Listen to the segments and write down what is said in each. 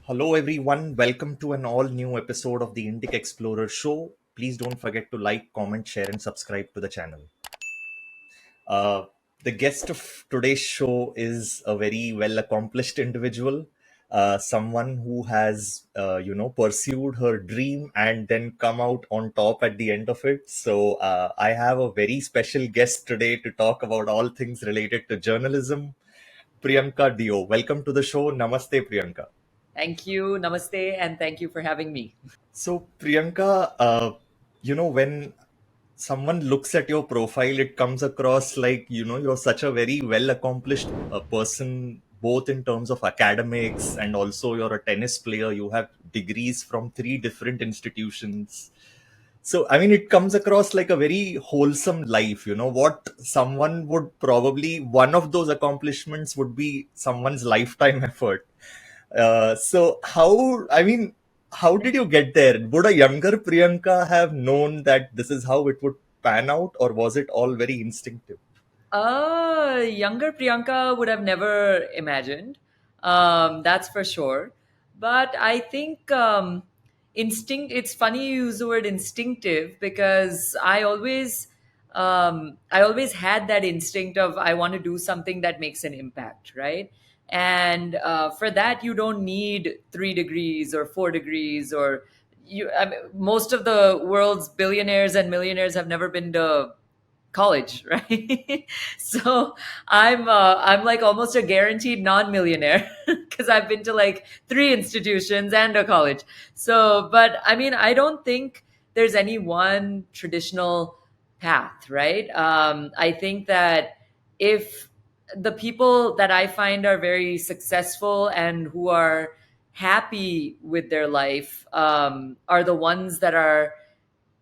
Hello, everyone. Welcome to an all new episode of the Indic Explorer Show. Please don't forget to like, comment, share, and subscribe to the channel. Uh, the guest of today's show is a very well accomplished individual, someone who has, pursued her dream and then come out on top at the end of it. So, I have a very special guest today to talk about all things related to journalism, Priyanka Deo. Welcome to the show. Namaste, Priyanka. Thank you. Namaste. And thank you for having me. So, Priyanka, when someone looks at your profile, it comes across like, you're such a very well accomplished person, both in terms of academics and also you're a tennis player. You have degrees from three different institutions. So, I mean, it comes across like a very wholesome life. What someone would probably, one of those accomplishments would be someone's lifetime effort. How did you get there? Would a younger Priyanka have known that this is how it would pan out, or was it all very instinctive? Younger Priyanka would have never imagined. That's for sure. But I think it's funny you use the word instinctive because I always had that instinct of I want to do something that makes an impact, right? And for that, you don't need 3 degrees or 4 degrees or most of the world's billionaires and millionaires have never been to college, right? So I'm like almost a guaranteed non-millionaire because I've been to like 3 institutions and a college. So, but I mean, I don't think there's any one traditional path, right? I think that if the people that I find are very successful and who are happy with their life are the ones that are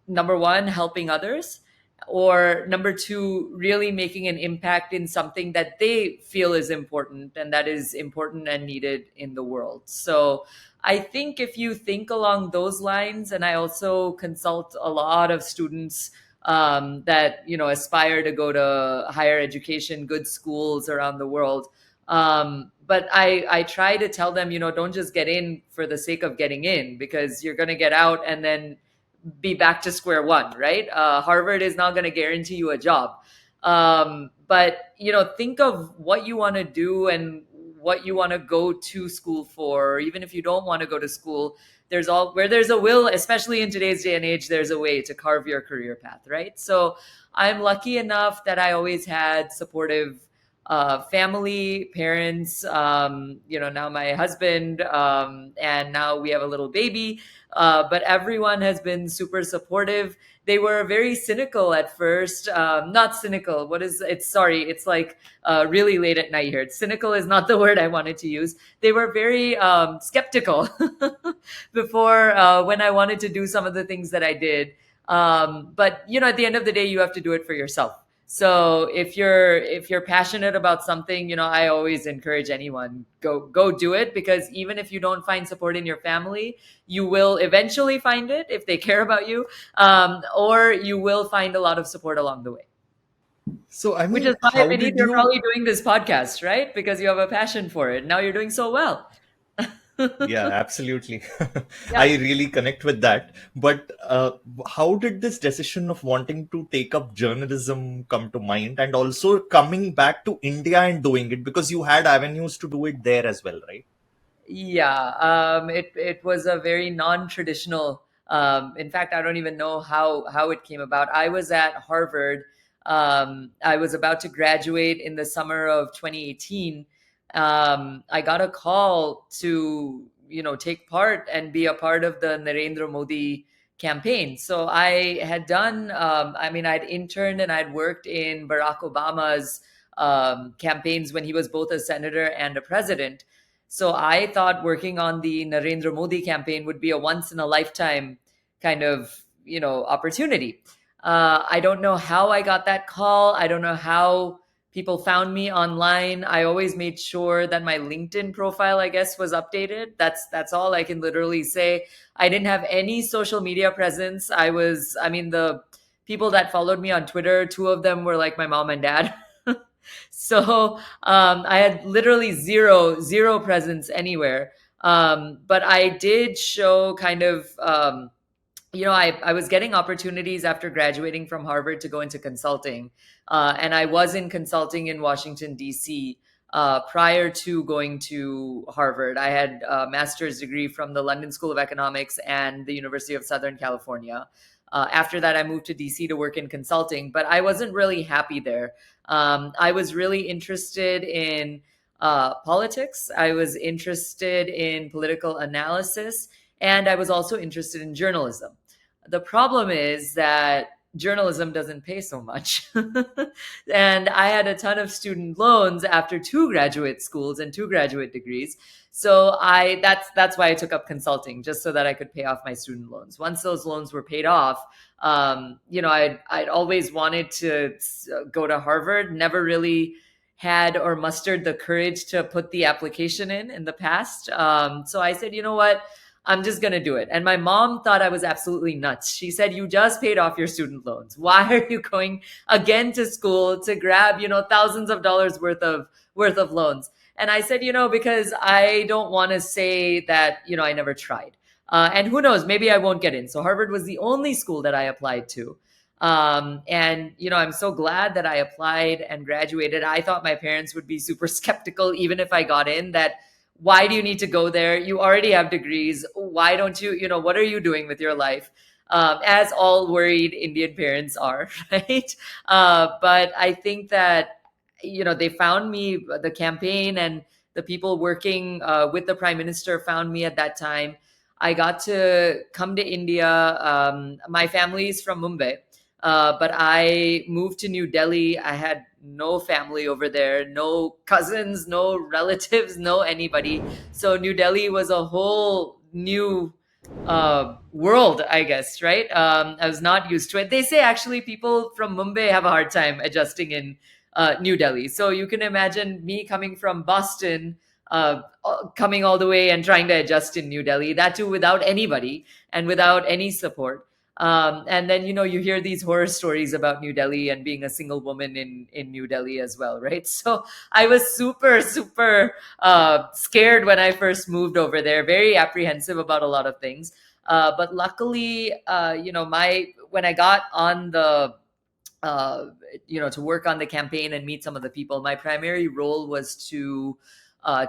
number one, helping others, or number two, really making an impact in something that they feel is important and that is important and needed in the world. So I think if you think along those lines, and I also consult a lot of students that aspire to go to higher education, good schools around the world. But I try to tell them, don't just get in for the sake of getting in because you're going to get out and then be back to square one, right? Harvard is not going to guarantee you a job. But think of what you want to do and what you want to go to school for. Or even if you don't want to go to school, there's all where there's a will, especially in today's day and age, there's a way to carve your career path, right? So I'm lucky enough that I always had supportive family, parents, now my husband, and now we have a little baby. But everyone has been super supportive. They were very cynical at first. Not cynical. What is it? Sorry, it's like really late at night here. Cynical is not the word I wanted to use. They were very skeptical before when I wanted to do some of the things that I did. But at the end of the day, you have to do it for yourself. So if you're passionate about something, I always encourage anyone go do it, because even if you don't find support in your family, you will eventually find it if they care about you, or you will find a lot of support along the way. So, I Which is mean, why, how Vineet, did you're you? probably doing this podcast, right? Because you have a passion for it. Now you're doing so well. Yeah, absolutely. Yeah. I really connect with that. But how did this decision of wanting to take up journalism come to mind, and also coming back to India and doing it because you had avenues to do it there as well, right? Yeah, it was a very non-traditional. In fact, I don't even know how it came about. I was at Harvard. I was about to graduate in the summer of 2018. I got a call to take part and be a part of the Narendra Modi campaign. So I had done. I mean, I'd interned and I'd worked in Barack Obama's campaigns when he was both a senator and a president. So I thought working on the Narendra Modi campaign would be a once in a lifetime kind of, opportunity. I don't know how I got that call. I don't know how people found me online. I always made sure that my LinkedIn profile, I guess, was updated. That's all I can literally say. I didn't have any social media presence. I mean, the people that followed me on Twitter, two of them were like my mom and dad. So I had literally zero presence anywhere. But I did show kind of, I was getting opportunities after graduating from Harvard to go into consulting. And I was in consulting in Washington, D.C. Prior to going to Harvard. I had a master's degree from the London School of Economics and the University of Southern California. After that, I moved to DC to work in consulting, but I wasn't really happy there. I was really interested in politics, I was interested in political analysis, and I was also interested in journalism. The problem is that journalism doesn't pay so much. And I had a ton of student loans after two graduate schools and two graduate degrees. So that's why I took up consulting, just so that I could pay off my student loans. Once those loans were paid off, I'd always wanted to go to Harvard, never really had or mustered the courage to put the application in the past. So I said, you know what? I'm just going to do it. And my mom thought I was absolutely nuts. She said, you just paid off your student loans. Why are you going again to school to grab, thousands of dollars worth of loans? And I said, because I don't want to say that, I never tried. And who knows, maybe I won't get in. So Harvard was the only school that I applied to. And, I'm so glad that I applied and graduated. I thought my parents would be super skeptical, even if I got in, that why do you need to go there? You already have degrees. Why don't you, what are you doing with your life? As all worried Indian parents are, right? But I think that, they found me, the campaign and the people working with the prime minister found me at that time. I got to come to India. My family is from Mumbai. But I moved to New Delhi. I had no family over there, no cousins, no relatives, no anybody. So New Delhi was a whole new world, I guess, right? I was not used to it. They say actually people from Mumbai have a hard time adjusting in New Delhi. So you can imagine me coming from Boston, coming all the way and trying to adjust in New Delhi, that too without anybody and without any support. And then, you hear these horror stories about New Delhi and being a single woman in New Delhi as well, right? So I was super, super scared when I first moved over there, very apprehensive about a lot of things. But luckily, when I got on the uh, to work on the campaign and meet some of the people, my primary role was to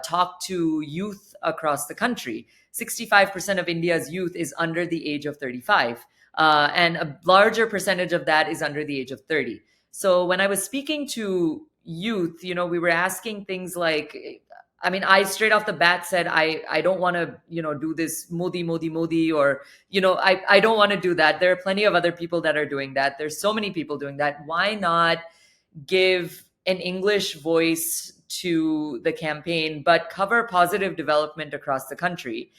talk to youth across the country. 65% of India's youth is under the age of 35. And a larger percentage of that is under the age of 30. So when I was speaking to youth, we were asking things like, I mean, I straight off the bat said, I don't want to, do this Modi, or, I don't want to do that. There are plenty of other people that are doing that. There's so many people doing that. Why not give an English voice to the campaign, but cover positive development across the country?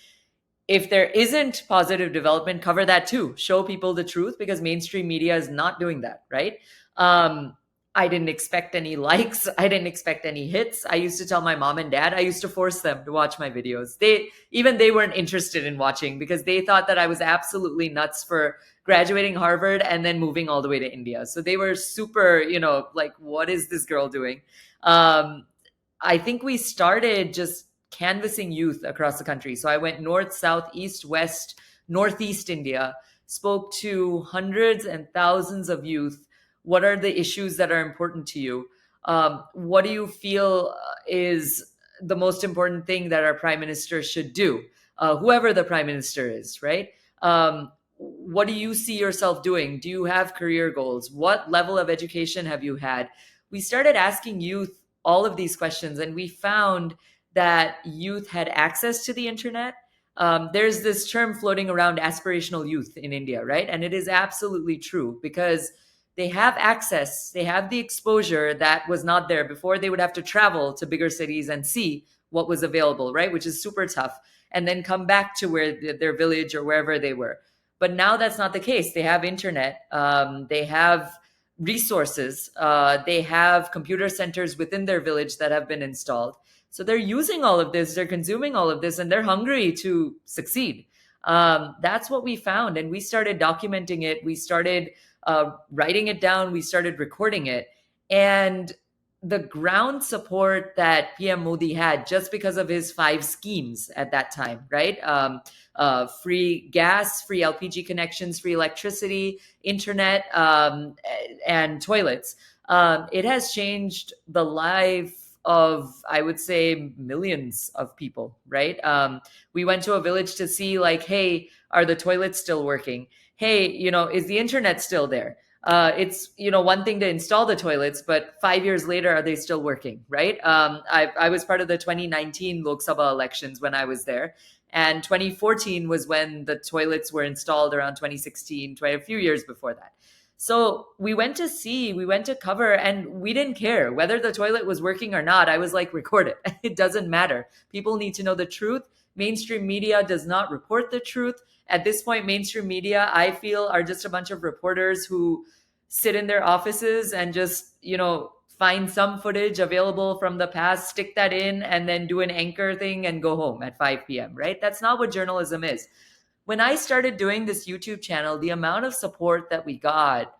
If there isn't positive development, cover that too. Show people the truth, because mainstream media is not doing that, right? I didn't expect any likes. I didn't expect any hits. I used to tell my mom and dad, I used to force them to watch my videos. They weren't interested in watching, because they thought that I was absolutely nuts for graduating Harvard and then moving all the way to India. So they were super, like, what is this girl doing? I think we started just canvassing youth across the country. So I went north, south, east, west, northeast India, spoke to hundreds and thousands of youth. What are the issues that are important to you? What do you feel is the most important thing that our prime minister should do? Whoever the prime minister is, right? What do you see yourself doing? Do you have career goals? What level of education have you had? We started asking youth all of these questions, and we found that youth had access to the internet. There's this term floating around, aspirational youth in India, right? And it is absolutely true, because they have access, they have the exposure that was not there before. They would have to travel to bigger cities and see what was available, right? Which is super tough. And then come back to where their village or wherever they were. But now that's not the case. They have internet, they have resources, they have computer centers within their village that have been installed. So they're using all of this, they're consuming all of this, and they're hungry to succeed. That's what we found. And we started documenting it. We started writing it down. We started recording it. And the ground support that PM Modi had just because of his five schemes at that time, right? Free gas, free LPG connections, free electricity, internet, and toilets. It has changed the life of, I would say, millions of people, right? We went to a village to see, like, hey, are the toilets still working? Hey, is the internet still there? It's one thing to install the toilets, but 5 years later, are they still working? Right? I was part of the 2019 Lok Sabha elections when I was there, and 2014 was when the toilets were installed. Around 2016, a few years before that. So we went to cover, and we didn't care whether the toilet was working or not. I was like, record it. It doesn't matter. People need to know the truth. Mainstream media does not report the truth. At this point, mainstream media, I feel, are just a bunch of reporters who sit in their offices and just, find some footage available from the past, stick that in, and then do an anchor thing and go home at 5 p.m., right? That's not what journalism is. When I started doing this YouTube channel, the amount of support that we got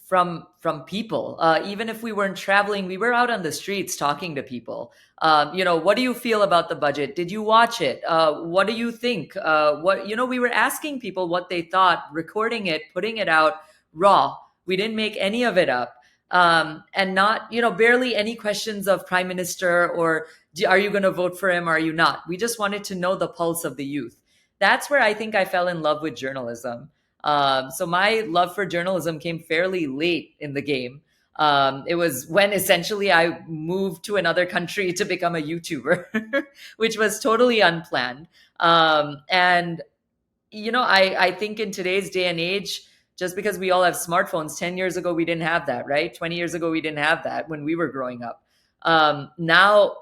from people, even if we weren't traveling, we were out on the streets talking to people. What do you feel about the budget? Did you watch it? What do you think? We were asking people what they thought, recording it, putting it out raw. We didn't make any of it up. And not, barely any questions of prime minister or are you going to vote for him or are you not? We just wanted to know the pulse of the youth. That's where I think I fell in love with journalism. So my love for journalism came fairly late in the game. It was when essentially I moved to another country to become a YouTuber, which was totally unplanned. And I think in today's day and age, just because we all have smartphones, 10 years ago, we didn't have that, right? 20 years ago, we didn't have that when we were growing up. Now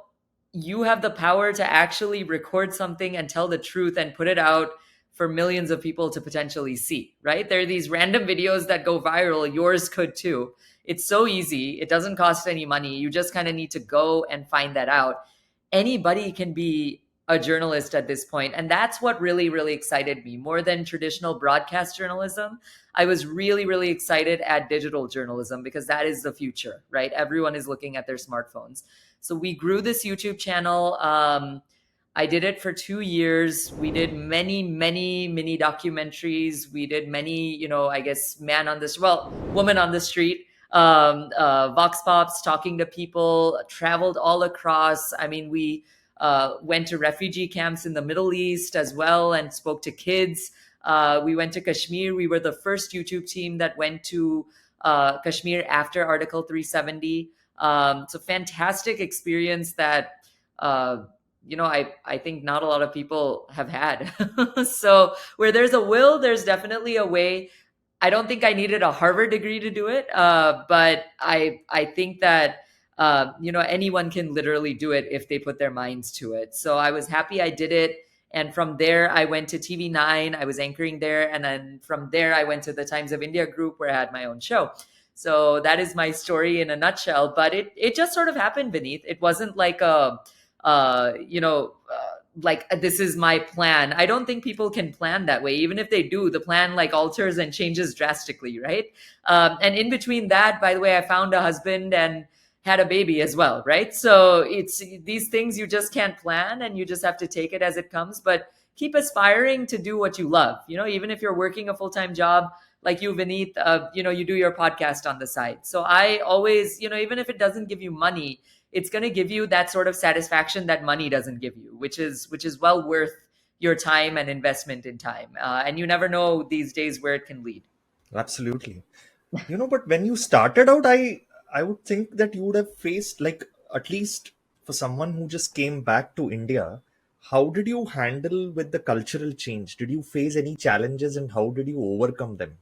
you have the power to actually record something and tell the truth and put it out for millions of people to potentially see, right? There are these random videos that go viral. Yours could too. It's so easy. It doesn't cost any money. You just kind of need to go and find that out. Anybody can be a journalist at this point. And that's what really, really excited me more than traditional broadcast journalism. I was really, really excited at digital journalism because that is the future, right? Everyone is looking at their smartphones. So we grew this YouTube channel. I did it for 2 years. We did many, many mini documentaries. We did many, I guess, woman on the street, vox pops, talking to people, traveled all across. I mean, we went to refugee camps in the Middle East as well and spoke to kids. We went to Kashmir. We were the first YouTube team that went to Kashmir after Article 370. It's a fantastic experience that, I think not a lot of people have had. So where there's a will, there's definitely a way. I don't think I needed a Harvard degree to do it, but I think that anyone can literally do it if they put their minds to it. So I was happy I did it. And from there, I went to TV9. I was anchoring there. And then from there, I went to the Times of India group where I had my own show. So that is my story in a nutshell. But it just sort of happened, Vineet. It wasn't like like this is my plan. I don't think people can plan that way. Even if they do, the plan like alters and changes drastically, right? And in between that, by the way, I found a husband and had a baby as well, right? So it's these things you just can't plan and you just have to take it as it comes, but keep aspiring to do what you love. Even if you're working a full-time job like you, Vineet, you do your podcast on the side. So I always, even if it doesn't give you money, it's going to give you that sort of satisfaction that money doesn't give you, which is well worth your time and investment in time. And you never know these days where it can lead. Absolutely. But when you started out, I would think that you would have faced, like, at least for someone who just came back to India, how did you handle with the cultural change? Did you face any challenges and how did you overcome them?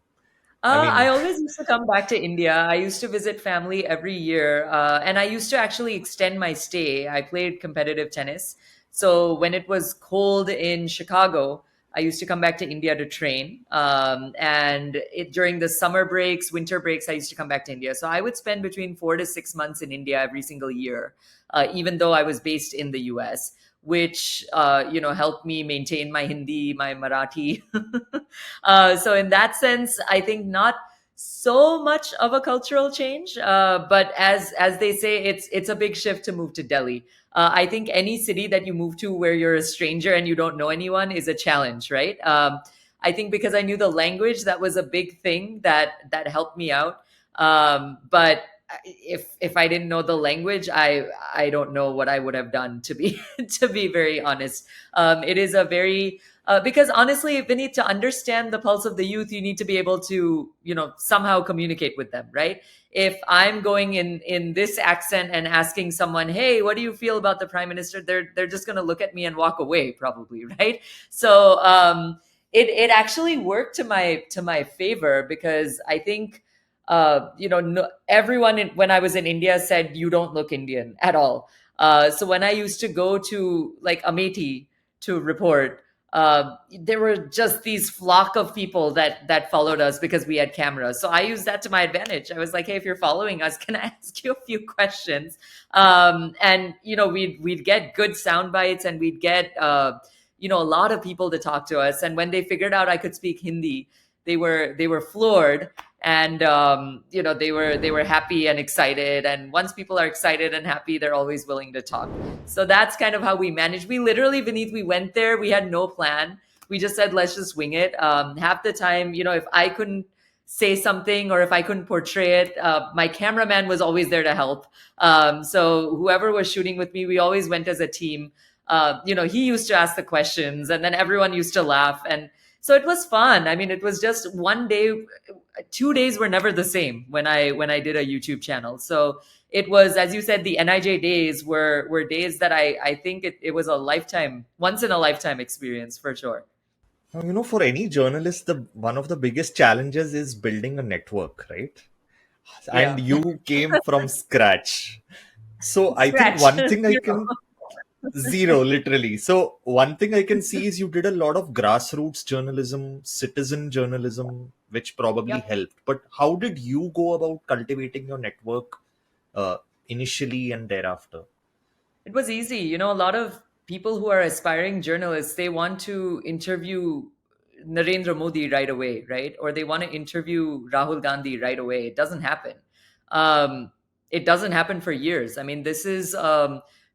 I I mean, always used to come back to India. I used to visit family every year, and I used to actually extend my stay. I played competitive tennis. So when it was cold in Chicago, I used to come back to India to train. During the summer breaks, winter breaks, I used to come back to India. So I would spend between 4 to 6 months in India every single year, even though I was based in the US, which helped me maintain my Hindi, my Marathi. So in that sense, I think not so much of a cultural change, but as they say, it's a big shift to move to Delhi. I think any city that you move to where you're a stranger and you don't know anyone is a challenge, right? I think because I knew the language, that was a big thing that helped me out. But if I didn't know the language, I don't know what I would have done, to be to be very honest. It is a very because honestly, Vineet, to understand the pulse of the youth, you need to be able to, somehow communicate with them, right? If I'm going in this accent and asking someone, "Hey, what do you feel about the prime minister?" They're just going to look at me and walk away, probably, right? So it actually worked to my favor, because I think no, everyone when I was in India said you don't look Indian at all. So when I used to go to like Amethi to report, there were just these flock of people that followed us because we had cameras. So I used that to my advantage. I was like, "Hey, if you're following us, can I ask you a few questions?" And we'd get good sound bites, and we'd get a lot of people to talk to us. And when they figured out I could speak Hindi, they were floored, and they were happy and excited. And once people are excited and happy, they're always willing to talk. So that's kind of how we managed. We literally, Vineet, we went there, we had no plan. We just said, let's just wing it. Half the time, if I couldn't say something or if I couldn't portray it, my cameraman was always there to help. So whoever was shooting with me, we always went as a team. He used to ask the questions, and then everyone used to laugh. And so it was fun. I mean, it was just one day. 2 days were never the same when I did a YouTube channel. So it was, as you said, the NIJ days were days that I think it was a lifetime, once in a lifetime experience, for sure. For any journalist, the one of the biggest challenges is building a network, right? And Yeah. you came from scratch. So I think Scratch. one thing I Zero. can zero, literally. So one thing I can see is you did a lot of grassroots journalism, citizen journalism, which probably Yep. helped. But how did you go about cultivating your network uh, initially and thereafter? It was easy. A lot of people who are aspiring journalists, they want to interview Narendra Modi right away, right? Or they want to interview Rahul Gandhi right away. It doesn't happen. Um, it doesn't happen for years. I mean, this is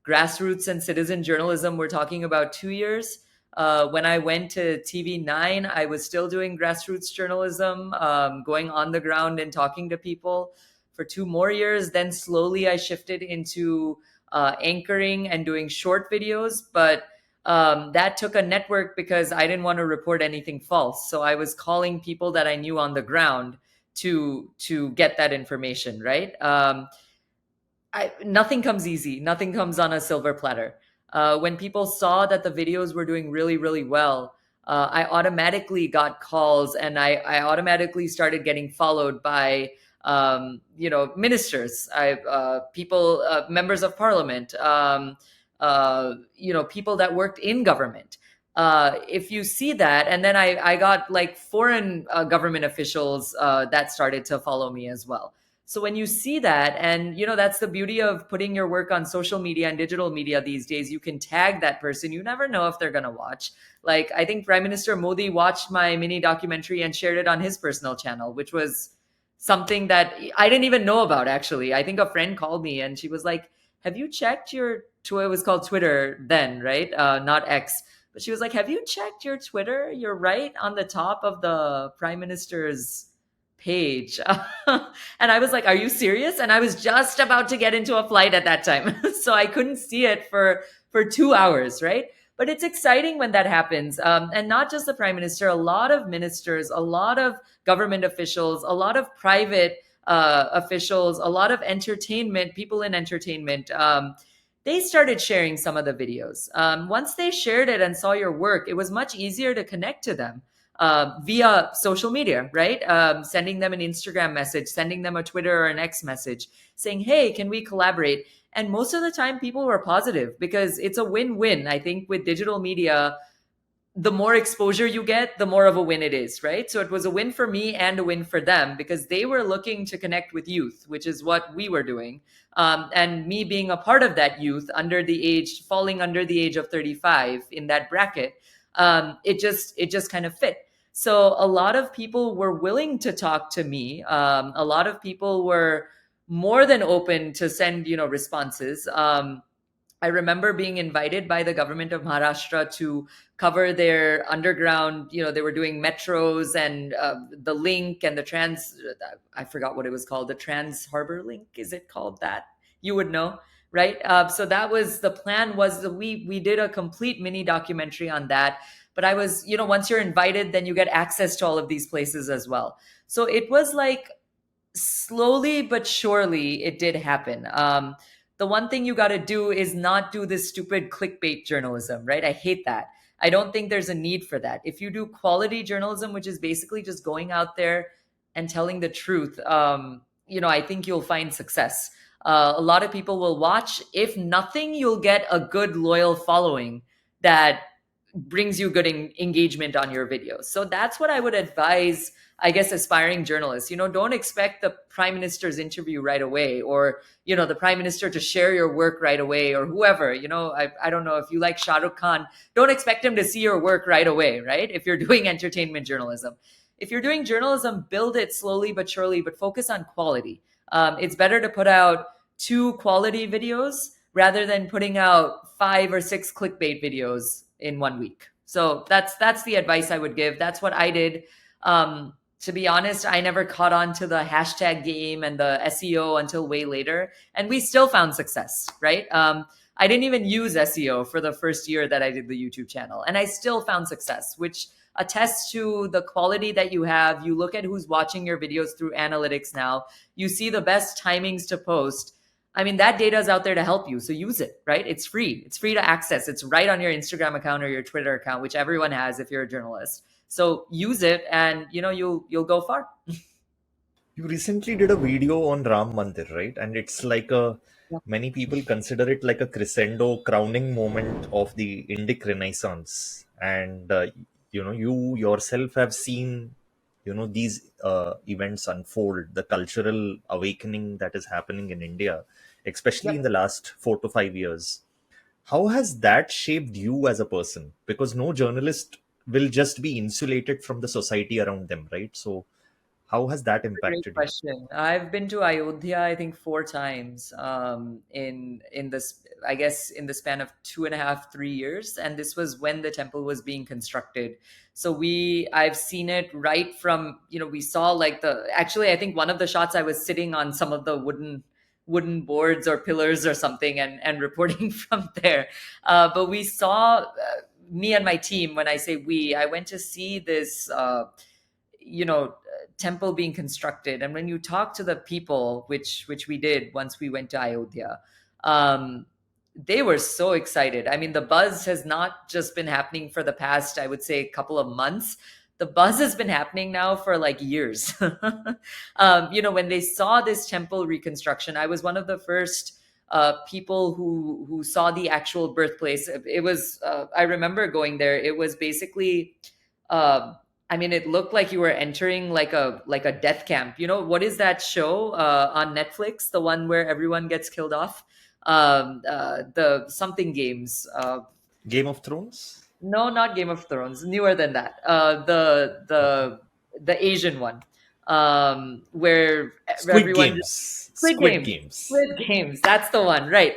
grassroots and citizen journalism. We're talking about 2 years. When I went to TV9, I was still doing grassroots journalism, going on the ground and talking to people for 2 more years. Then slowly I shifted into anchoring and doing short videos. But that took a network because I didn't want to report anything false. So I was calling people that I knew on the ground to get that information, right? Nothing comes easy. Nothing comes on a silver platter. When people saw that the videos were doing really, really well, I automatically got calls, and I automatically started getting followed by ministers, people, members of parliament, people that worked in government. If you see that, and then I got like foreign government officials that started to follow me as well. So when you see that, and that's the beauty of putting your work on social media and digital media these days, you can tag that person. You never know if they're going to watch. Like, I think Prime Minister Modi watched my mini documentary and shared it on his personal channel, which was something that I didn't even know about, actually. I think a friend called me and she was like, "Have you checked your Twitter?" It was called Twitter then, right? Not X. But she was like, "Have you checked your Twitter? You're right on the top of the Prime Minister's page." And I was like, "Are you serious?" And I was just about to get into a flight at that time. So I couldn't see it for 2 hours, right? But it's exciting when that happens. And not just the prime minister, a lot of ministers, a lot of government officials, a lot of private officials, a lot of entertainment, people in entertainment, they started sharing some of the videos. Once they shared it and saw your work, it was much easier to connect to them via social media, right? Sending them an Instagram message, sending them a Twitter or an X message saying, "Hey, can we collaborate?" And most of the time, people were positive because it's a win win. I think with digital media, the more exposure you get, the more of a win it is, right? So it was a win for me and a win for them because they were looking to connect with youth, which is what we were doing. And me being a part of that youth falling under the age of 35 in that bracket, it just kind of fit. So a lot of people were willing to talk to me. A lot of people were more than open to send, responses. I remember being invited by the government of Maharashtra to cover their underground. They were doing metros and the link and the trans. I forgot what it was called. The Trans Harbor Link. Is it called that? You would know, right? So that was the plan. Was that we did a complete mini documentary on that. But I was, once you're invited, then you get access to all of these places as well. So it was like slowly but surely it did happen. The one thing you got to do is not do this stupid clickbait journalism, right? I hate that. I don't think there's a need for that. If you do quality journalism, which is basically just going out there and telling the truth, I think you'll find success. A lot of people will watch. If nothing, you'll get a good loyal following that brings you good engagement on your videos. So that's what I would advise, I guess, aspiring journalists. Don't expect the prime minister's interview right away, or the prime minister to share your work right away, or whoever. I don't know if you like Shah Rukh Khan. Don't expect him to see your work right away, right? If you're doing entertainment journalism. If you're doing journalism, build it slowly but surely, but focus on quality. It's better to put out 2 quality videos rather than putting out 5 or 6 clickbait videos in 1 week. So that's the advice I would give. That's what I did. To be honest, I never caught on to the hashtag game and the SEO until way later, and we still found success, right? I didn't even use SEO for the first year that I did the YouTube channel, and I still found success, which attests to the quality that you have. You look at who's watching your videos through analytics now. You see the best timings to post. I mean, that data is out there to help you. So use it, right? It's free. It's free to access. It's right on your Instagram account or your Twitter account, which everyone has if you're a journalist. So use it, and you'll go far. You recently did a video on Ram Mandir, right? And it's like Yeah. many people consider it like a crescendo crowning moment of the Indic Renaissance. And, you yourself have seen, these events unfold, the cultural awakening that is happening in India, especially in Yep. the last 4 to 5 years. How has that shaped you as a person? Because no journalist will just be insulated from the society around them, right? So, how has that Great impacted you? question. I've been to Ayodhya, I think 4 times, in this, I guess, in the span of 2.5, 3 years, and this was when the temple was being constructed. So I've seen it right from, we saw like actually I think one of the shots I was sitting on some of the wooden boards or pillars or something, and reporting from there. But we saw, me and my team. When I say we, I went to see this. You know Temple being constructed, and when you talk to the people, which we did once we went to Ayodhya, um, they were so excited. I mean, the buzz has not just been happening for the past, I would say, couple of months. The buzz has been happening now for like years. When they saw this temple reconstruction, I was one of the first people who saw the actual birthplace. It was, I remember going there. It was basically, uh, I mean, it looked like you were entering like a death camp. What is that show on Netflix? The one where everyone gets killed off. The something games. Game of Thrones? No, not Game of Thrones. Newer than that. Okay. The Asian one, where Squid everyone. Games. Squid Squid Games. Games. Squid Games. That's the one, right?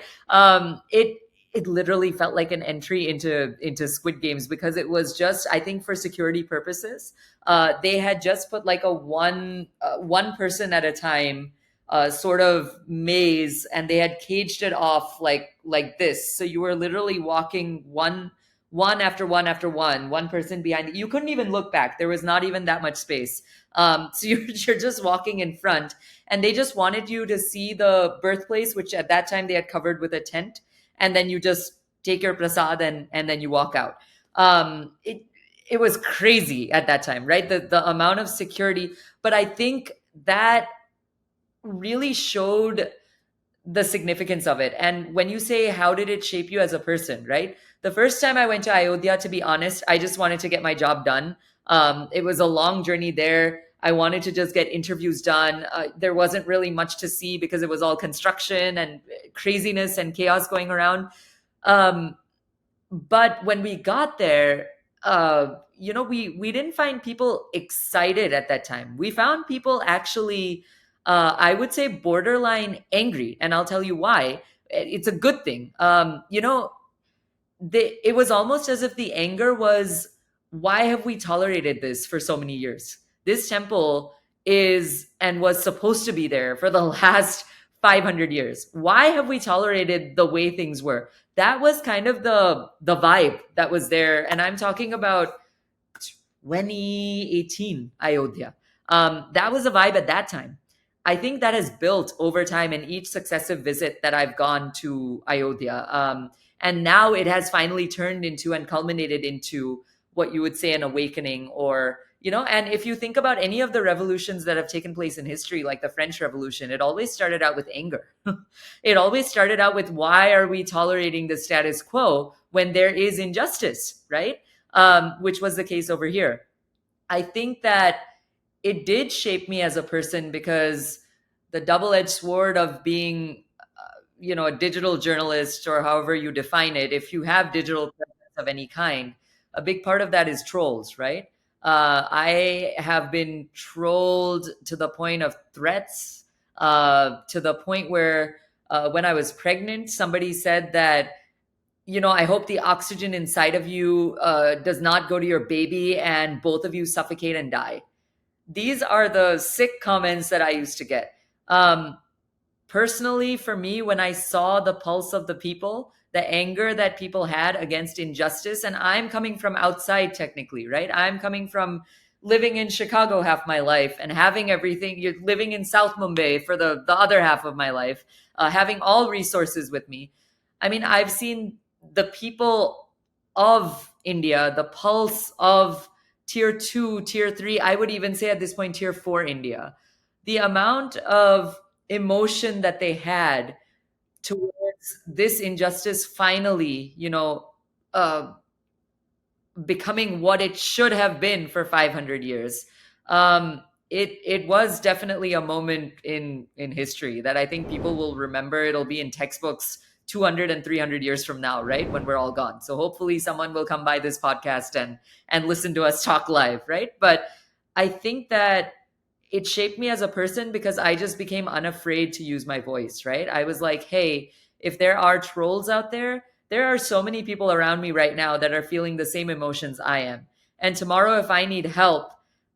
It literally felt like an entry into Squid Games, because it was just, I think, for security purposes. They had just put like a one person at a time sort of maze, and they had caged it off like this. So you were literally walking one after one after one person behind you. You couldn't even look back. There was not even that much space. So you're just walking in front, and they just wanted you to see the birthplace, which at that time they had covered with a tent, and then you just take your prasad, and then you walk out. It was crazy at that time, right? The amount of security, but I think that really showed the significance of it. And when you say, how did it shape you as a person, right? The first time I went to Ayodhya, to be honest, I just wanted to get my job done. It was a long journey there. I wanted to just get interviews done. There wasn't really much to see because it was all construction and craziness and chaos going around. Um, but when we got there, we didn't find people excited at that time. We found people actually, I would say, borderline angry, and I'll tell you why. It's a good thing. It was almost as if the anger was, why have we tolerated this for so many years? This temple is and was supposed to be there for the last 500 years. Why have we tolerated the way things were? That was kind of the vibe that was there, and I'm talking about 2018 Ayodhya. That was a vibe at that time. I think that has built over time in each successive visit that I've gone to Ayodhya. And now it has finally turned into and culminated into what you would say an awakening, or, and if you think about any of the revolutions that have taken place in history, like the French Revolution, it always started out with anger. It always started out with, why are we tolerating the status quo when there is injustice, right? Which was the case over here. I think that it did shape me as a person, because the double-edged sword of being, a digital journalist, or however you define it, if you have digital presence of any kind, a big part of that is trolls, right? I have been trolled to the point of threats, to the point where, when I was pregnant, somebody said that, I hope the oxygen inside of you does not go to your baby and both of you suffocate and die. These are the sick comments that I used to get. Personally, for me, when I saw the pulse of the people, the anger that people had against injustice, and I'm coming from outside technically, right? I'm coming from living in Chicago half my life and having everything, you're living in South Mumbai for the other half of my life, having all resources with me. I mean, I've seen the people of India, the pulse of tier two, tier three, I would even say at this point, tier four India. The amount of emotion that they had towards this injustice finally, uh, becoming what it should have been for 500 years. It was definitely a moment in history that I think people will remember. It'll be in textbooks 200 and 300 years from now, right, when we're all gone. So hopefully someone will come by this podcast and listen to us talk live, right? But I think that it shaped me as a person, because I just became unafraid to use my voice, right? I was like, hey, if there are trolls out there, there are so many people around me right now that are feeling the same emotions I am. And tomorrow, if I need help,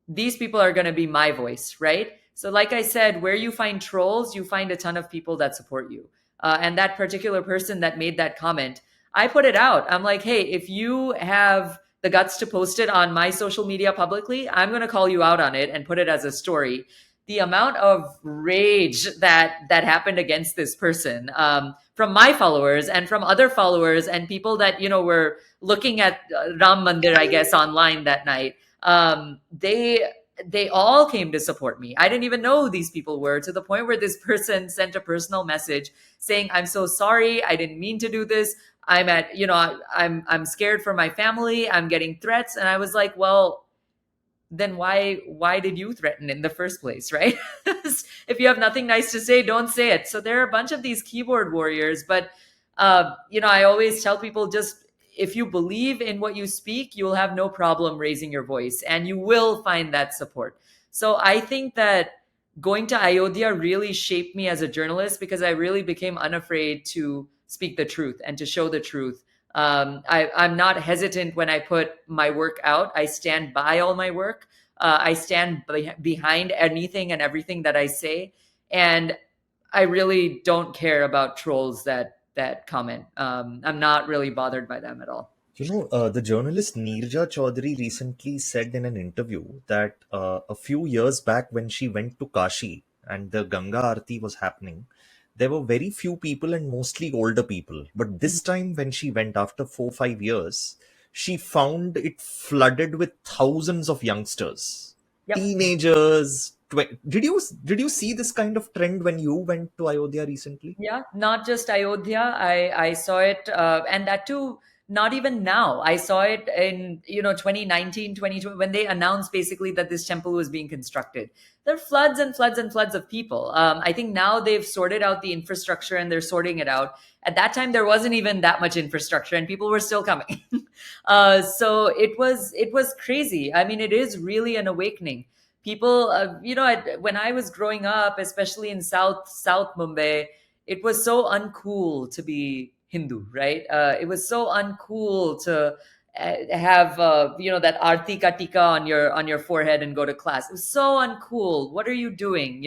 these people are going to be my voice, right? So, like I said, where you find trolls, you find a ton of people that support you. And that particular person that made that comment, I put it out. I'm like, hey, if you have the guts to post it on my social media publicly, I'm going to call you out on it and put it as a story. The amount of rage that happened against this person, from my followers and from other followers and people that were looking at Ram Mandir, I guess, online that night, they all came to support me. I didn't even know who these people were, to the point where this person sent a personal message saying, I'm so sorry, I didn't mean to do this. I'm at, I'm scared for my family. I'm getting threats. And I was like, well, then why did you threaten in the first place, right? If you have nothing nice to say, don't say it. So there are a bunch of these keyboard warriors, but I always tell people, just if you believe in what you speak, you will have no problem raising your voice and you will find that support. So I think that going to Ayodhya really shaped me as a journalist, because I really became unafraid to speak the truth and to show the truth. I'm not hesitant when I put my work out. I stand by all my work. I stand behind anything and everything that I say, and I really don't care about trolls that comment. I'm not really bothered by them at all. The journalist Neerja Chaudhary recently said in an interview that a few years back, when she went to Kashi and the Ganga Aarti was happening, there were very few people and mostly older people. But this time, when she went after 4 5 years, she found it flooded with thousands of youngsters, Yep. teenagers. Did you see this kind of trend when you went to Ayodhya recently? Yeah, not just Ayodhya. I saw it, and that too. Not even now. I saw it in 2019, 2020, when they announced basically that this temple was being constructed. There are floods and floods and floods of people. I think now they've sorted out the infrastructure and they're sorting it out. At that time, there wasn't even that much infrastructure, and people were still coming. So it was crazy. I mean, it is really an awakening. People, when I was growing up, especially in South Mumbai, it was so uncool to be Hindu, right? It was so uncool to have that arti ka tika on your forehead and go to class. It was so uncool. What are you doing?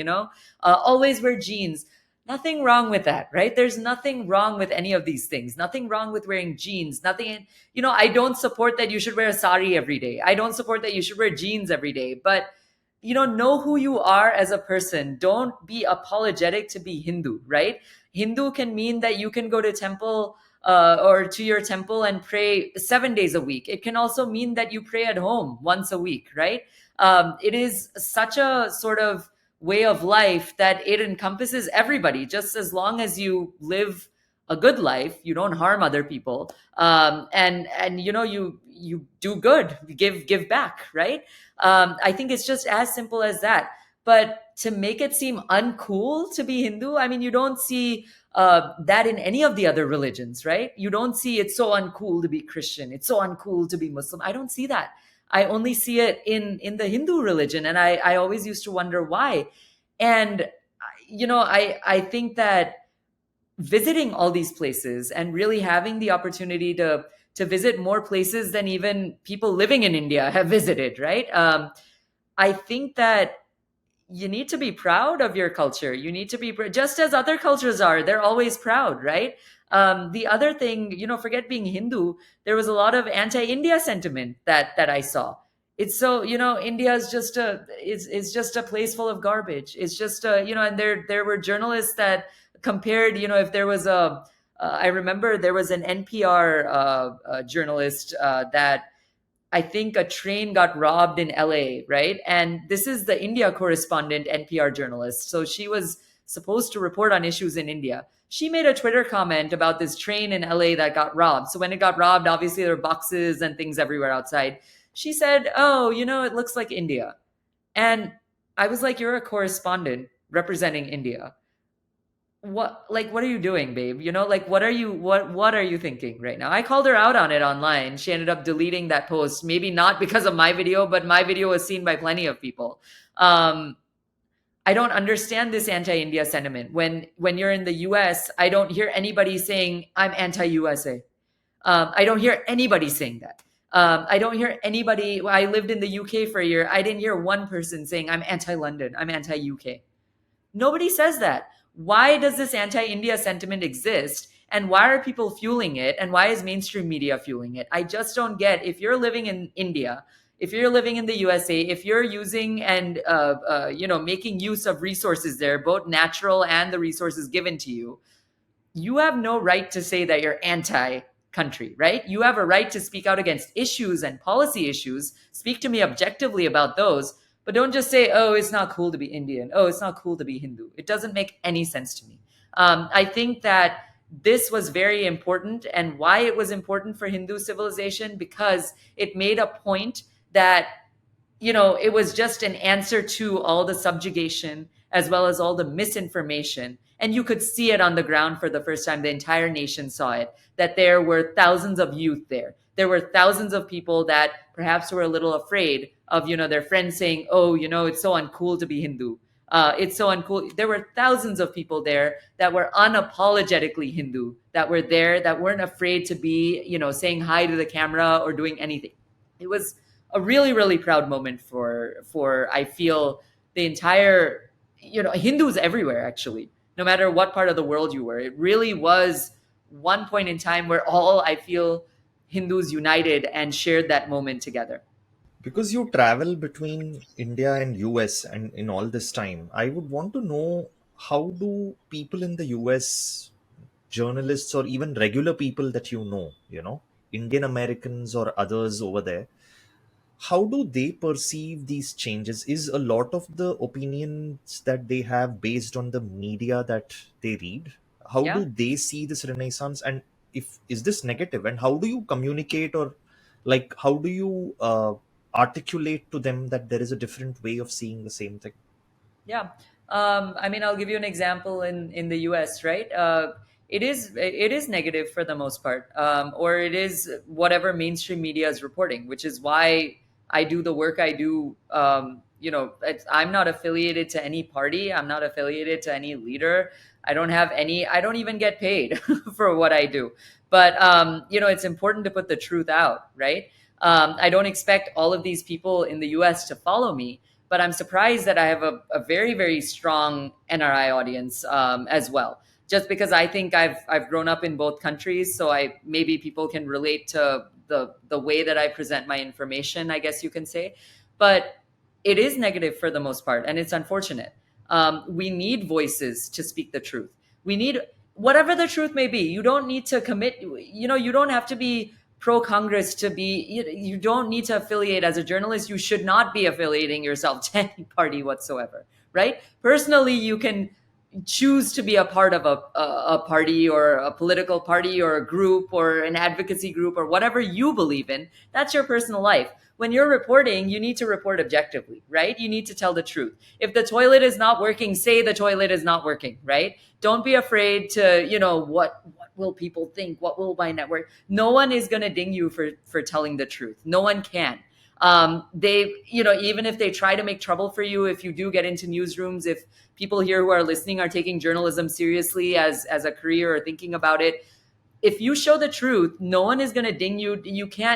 Always wear jeans. Nothing wrong with that, right? There's nothing wrong with any of these things. Nothing wrong with wearing jeans. Nothing. I don't support that you should wear a sari every day. I don't support that you should wear jeans every day. But know who you are as a person. Don't be apologetic to be Hindu, right? Hindu can mean that you can go to temple or to your temple and pray 7 days a week. It can also mean that you pray at home once a week, right? It is such a sort of way of life that it encompasses everybody. Just as long as you live a good life, you don't harm other people, and you do good, you give back, right? I think it's just as simple as that. But to make it seem uncool to be Hindu, I mean, you don't see that in any of the other religions, right? You don't see it's so uncool to be Christian, it's so uncool to be Muslim. I don't see that. I only see it in the Hindu religion, and I always used to wonder why. And I think that visiting all these places and really having the opportunity to visit more places than even people living in India have visited, right? I think that you need to be proud of your culture. You need to be just as other cultures are. They're always proud, right? The other thing, forget being Hindu. There was a lot of anti-India sentiment that I saw. It's so India is just just a place full of garbage. It's just and there were journalists that compared, if there was I remember there was an NPR journalist that I think a train got robbed in LA, right? And this is the India correspondent, NPR journalist. So she was supposed to report on issues in India. She made a Twitter comment about this train in LA that got robbed. So when it got robbed, obviously there were boxes and things everywhere outside. She said, "Oh, it looks like India." And I was like, "You're a correspondent representing India. What are you doing, babe? What are you thinking right now?" I called her out on it online. She ended up deleting that post, maybe not because of my video, but my video was seen by plenty of people. I don't understand this anti-India sentiment. When you're in the US, I don't hear anybody saying I'm anti-USA. I don't hear anybody saying that. I don't hear anybody. I lived in the UK for a year. I didn't hear one person saying I'm anti-London, I'm anti-UK. Nobody says that. Why does this anti India sentiment exist? And why are people fueling it? And why is mainstream media fueling it? I just don't get. If you're living in India, if you're living in the USA, if you're using and making use of resources there, both natural and the resources given to you, you have no right to say that you're anti country, right? You have a right to speak out against issues and policy issues. Speak to me objectively about those, but don't just say, "Oh, it's not cool to be Indian. Oh, it's not cool to be Hindu." It doesn't make any sense to me. I think that this was very important, and why it was important for Hindu civilization, because it made a point that it was just an answer to all the subjugation as well as all the misinformation. And you could see it on the ground for the first time. The entire nation saw it, that there were thousands of youth there. There were thousands of people that perhaps were a little afraid of, their friends saying, "Oh, it's so uncool to be Hindu. It's so uncool." There were thousands of people there that were unapologetically Hindu, that were there, that weren't afraid to be, saying hi to the camera or doing anything. It was a really, really proud moment for I feel the entire, Hindus everywhere, actually, no matter what part of the world you were. It really was one point in time where all, I feel, Hindus united and shared that moment together. Because you travel between India and US and in all this time, I would want to know, how do people in the US, journalists or even regular people that Indian Americans or others over there, how do they perceive these changes? Is a lot of the opinions that they have based on the media that they read? How Yeah. do they see this renaissance? And if is this negative, and how do you communicate, or like how do you articulate to them that there is a different way of seeing the same thing? Yeah. I mean, I'll give you an example in the US, right? It is negative for the most part, or it is whatever mainstream media is reporting, which is why I do the work I do. I'm not affiliated to any party. I'm not affiliated to any leader. I don't have any. I don't even get paid for what I do. But it's important to put the truth out, right? I don't expect all of these people in the US to follow me, but I'm surprised that I have a very, very strong NRI audience as well. Just because I think I've grown up in both countries, so I maybe people can relate to the way that I present my information, I guess you can say. But it is negative for the most part, and it's unfortunate. We need voices to speak the truth. We need whatever the truth may be. You don't need to commit. You don't have to be pro Congress to be. You don't need to affiliate as a journalist. You should not be affiliating yourself to any party whatsoever, right? Personally, you can choose to be a part of a party or a political party or a group or an advocacy group or whatever you believe in. That's your personal life. When you're reporting, you need to report objectively, right? You need to tell the truth. If the toilet is not working, say the toilet is not working, right? Don't be afraid to, what will people think? What will my network? No one is going to ding you for telling the truth. No one can. Even if they try to make trouble for you, if you do get into newsrooms, if people here who are listening are taking journalism seriously as a career or thinking about it, if you show the truth, no one is going to ding you.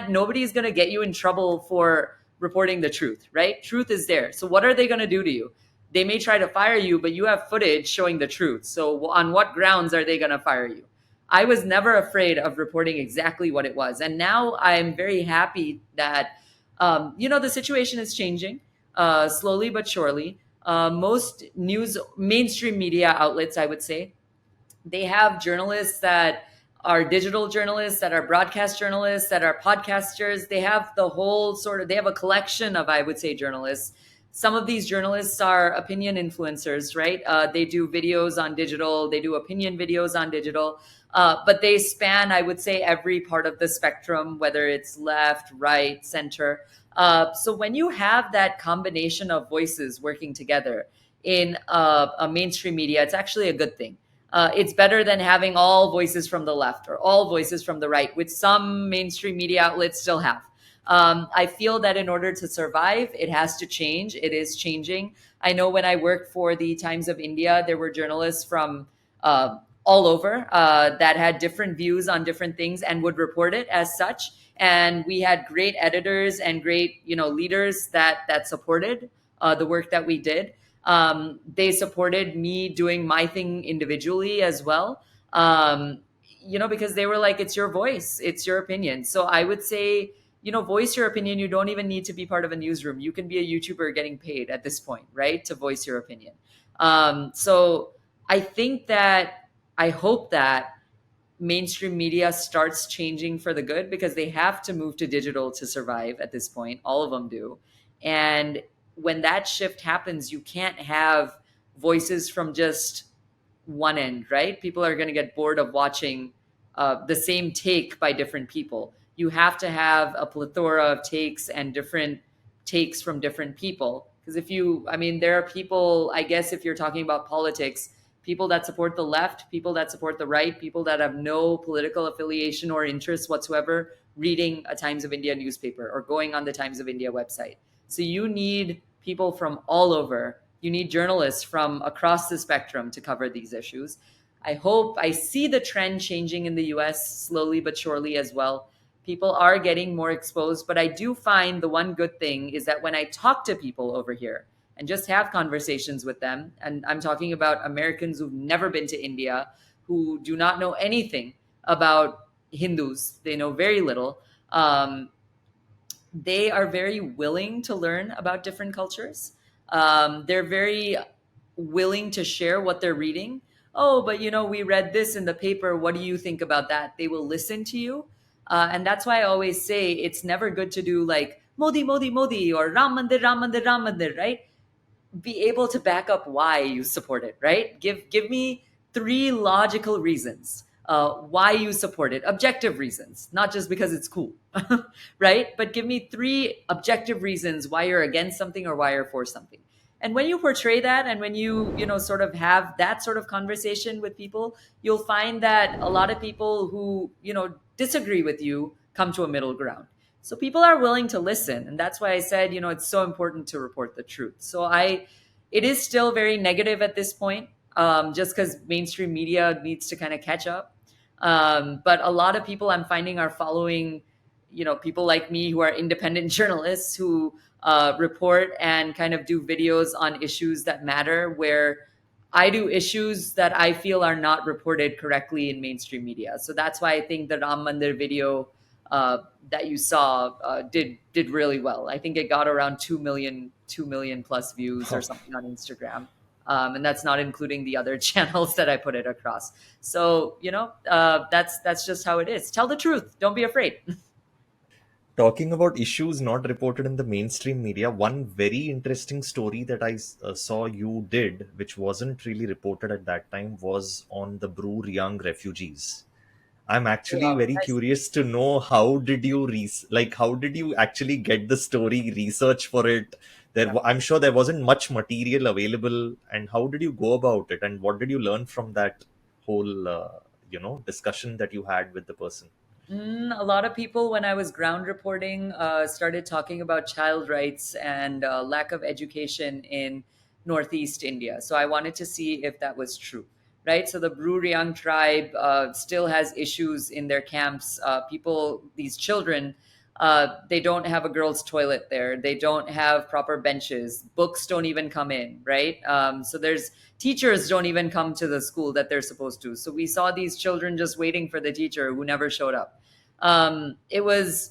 Nobody is going to get you in trouble for reporting the truth, right? Truth is there. So what are they going to do to you? They may try to fire you, but you have footage showing the truth. So on what grounds are they going to fire you? I was never afraid of reporting exactly what it was. And now I'm very happy that, the situation is changing slowly but surely. Most mainstream media outlets, I would say, they have journalists that are digital journalists, that are broadcast journalists, that are podcasters. They have they have a collection of, I would say, journalists. Some of these journalists are opinion influencers, right? They do videos on digital, they do opinion videos on digital, but they span, I would say, every part of the spectrum, whether it's left, right, center. So when you have that combination of voices working together in a mainstream media, it's actually a good thing. It's better than having all voices from the left or all voices from the right, which some mainstream media outlets still have. I feel that in order to survive, it has to change. It is changing. I know when I worked for the Times of India, there were journalists from all over that had different views on different things and would report it as such. And we had great editors and great, leaders that supported the work that we did. They supported me doing my thing individually as well. Because they were like, it's your voice, it's your opinion. So I would say, voice your opinion. You don't even need to be part of a newsroom. You can be a YouTuber getting paid at this point, right? To voice your opinion. So I think that, I hope that mainstream media starts changing for the good, because they have to move to digital to survive at this point. All of them do. And when that shift happens, you can't have voices from just one end, right? People are going to get bored of watching the same take by different people. You have to have a plethora of takes and different takes from different people. Because there are people, I guess, if you're talking about politics, people that support the left, people that support the right, people that have no political affiliation or interest whatsoever reading a Times of India newspaper or going on the Times of India website. So you need people from all over. You need journalists from across the spectrum to cover these issues. I see the trend changing in the US slowly but surely as well. People are getting more exposed, but I do find the one good thing is that when I talk to people over here and just have conversations with them, and I'm talking about Americans who've never been to India, who do not know anything about Hindus, they know very little. They are very willing to learn about different cultures. They're very willing to share what they're reading. Oh, but we read this in the paper. What do you think about that? They will listen to you. And that's why I always say it's never good to do like Modi, Modi, Modi, or Ram Mandir, Ram Mandir, Ram Mandir, right? Be able to back up why you support it, right? Give me three logical reasons why you support it, objective reasons, not just because it's cool, right? But give me three objective reasons why you're against something or why you're for something. And when you portray that, and when you know, sort of have that sort of conversation with people, you'll find that a lot of people who, you know, disagree with you come to a middle ground. So people are willing to listen. And that's why I said, you know, it's so important to report the truth. It is still very negative at this point, just because mainstream media needs to kind of catch up. But a lot of people I'm finding are following, you know, people like me who are independent journalists who report and kind of do videos on issues that matter, where I do issues that I feel are not reported correctly in mainstream media. So that's why I think the Ram Mandir video uh, that you saw did really well. I think it got around 2 million plus views or something on Instagram. And that's not including the other channels that I put it across. So, you know, that's just how it is. Tell the truth. Don't be afraid. Talking about issues not reported in the mainstream media, one very interesting story that I saw you did, which wasn't really reported at that time, was on the Bru Reang refugees. I'm actually Wow. very curious to know how did you how did you actually get the story, research for it? Yeah. I'm sure there wasn't much material available, and how did you go about it, and what did you learn from that whole discussion that you had with the person? A lot of people, when I was ground reporting, started talking about child rights and lack of education in Northeast India. So I wanted to see if that was true, right? So the Bru Reang Tribe still has issues in their camps. These children, they don't have a girls' toilet there. They don't have proper benches. Books don't even come in, right? So there's teachers don't even come to the school that they're supposed to. So we saw these children just waiting for the teacher who never showed up. It was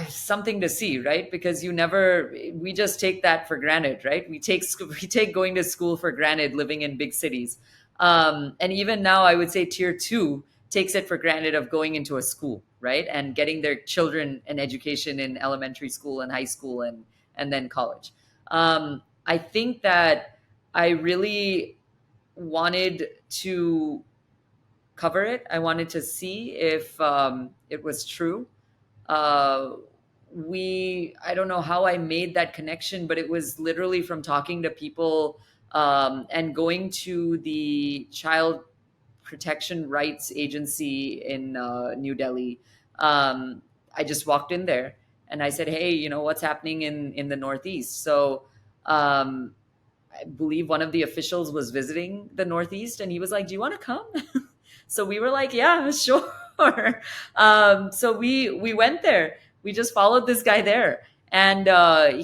something to see, right? Because we just take that for granted, right? We take going to school for granted, living in big cities. And even now, I would say tier two takes it for granted of going into a school, right? And getting their children an education in elementary school and high school and then college. I think that I really wanted to cover it. I wanted to see if it was true. Uh, I don't know how I made that connection, but it was literally from talking to people and going to the Child Protection Rights Agency in New Delhi. I just walked in there and I said, "Hey, you know what's happening in the Northeast?" So um, I believe one of the officials was visiting the Northeast, and he was like, "Do you want to come?" So we were like, "Yeah, sure." So we went there. We just followed this guy there, and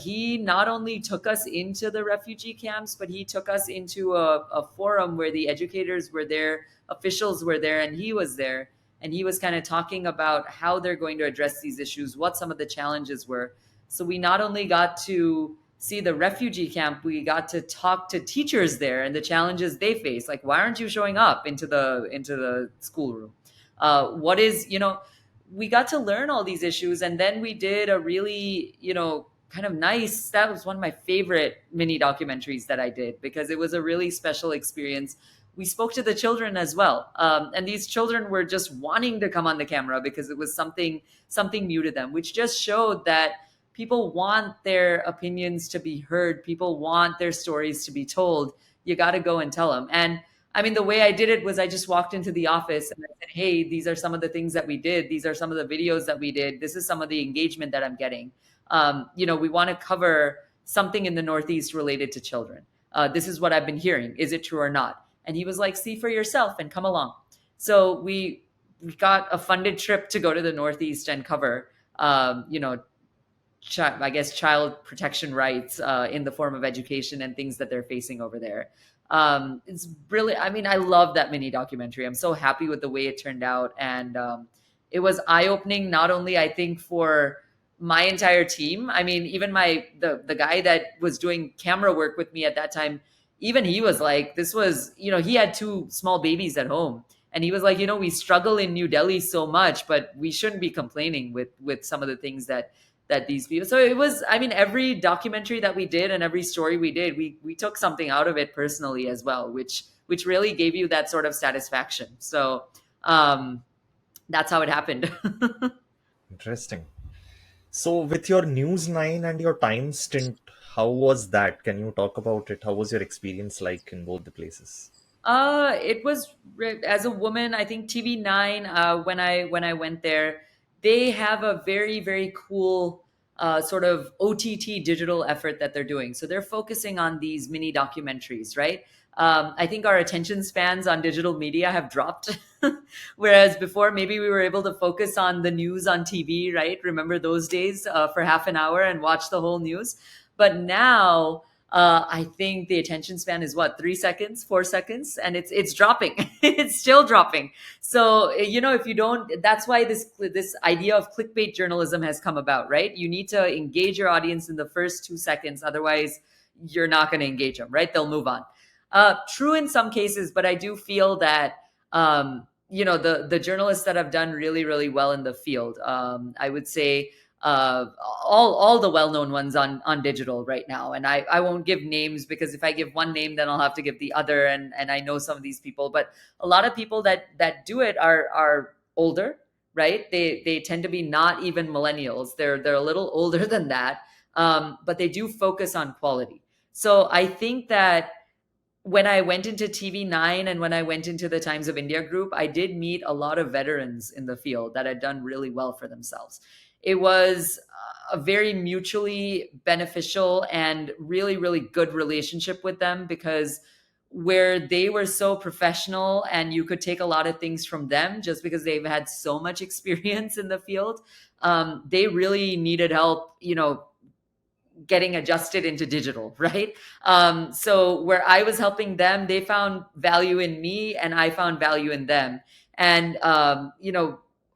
he not only took us into the refugee camps, but he took us into a forum where the educators were there, officials were there, and he was there. And he was kind of talking about how they're going to address these issues, what some of the challenges were. So we not only got to see the refugee camp, we got to talk to teachers there and the challenges they face. Like, why aren't you showing up into the schoolroom? What is, you know, we got to learn all these issues, and then we did a really, you know, kind of nice. That was one of my favorite mini documentaries that I did because it was a really special experience. We spoke to the children as well, and these children were just wanting to come on the camera because it was something new to them, which just showed that people want their opinions to be heard. People want their stories to be told. You got to go and tell them. And I mean, the way I did it was I just walked into the office and I said, "Hey, these are some of the things that we did. These are some of the videos that we did. This is some of the engagement that I'm getting. You know, we want to cover something in the Northeast related to children. This is what I've been hearing. Is it true or not?" And he was like, "See for yourself and come along." So we got a funded trip to go to the Northeast and cover, you know, I guess, child protection rights in the form of education and things that they're facing over there. It's really, I mean, I love that mini documentary. I'm so happy with the way it turned out. And it was eye opening, not only, I think, for my entire team. I mean, even the guy that was doing camera work with me at that time, even he was like, this was, you know, he had two small babies at home. And he was like, you know, we struggle in New Delhi so much, but we shouldn't be complaining with some of the things that these people. So it was, I mean, every documentary that we did and every story we did, we took something out of it personally as well, which really gave you that sort of satisfaction. So um, that's how it happened. Interesting. So, with your News 9 and your time stint, how was that? Can you talk about it? How was your experience like in both the places? It was as a woman. I think TV9. When I went there, they have a very very cool sort of OTT digital effort that they're doing. So they're focusing on these mini documentaries, right? I think our attention spans on digital media have dropped, whereas before maybe we were able to focus on the news on TV, right? Remember those days for half an hour and watch the whole news, but now I think the attention span is what, 3 seconds, 4 seconds, and it's dropping. It's still dropping. So if you don't, that's why this idea of clickbait journalism has come about, right? You need to engage your audience in the first 2 seconds, otherwise you're not going to engage them, right? They'll move on. True in some cases, but I do feel that the journalists that have done really really well in the field, I would say uh, all the well-known ones on digital right now, and I won't give names, because if I give one name then I'll have to give the other, and I know some of these people, but a lot of people that do it are older, right? They tend to be not even millennials, they're a little older than that, but they do focus on quality. So I think that when I went into TV9 and when I went into the Times of India group, I did meet a lot of veterans in the field that had done really well for themselves. It was a very mutually beneficial and really, really good relationship with them, because where they were so professional and you could take a lot of things from them just because they've had so much experience in the field, they really needed help, getting adjusted into digital, right? So where I was helping them, they found value in me and I found value in them. And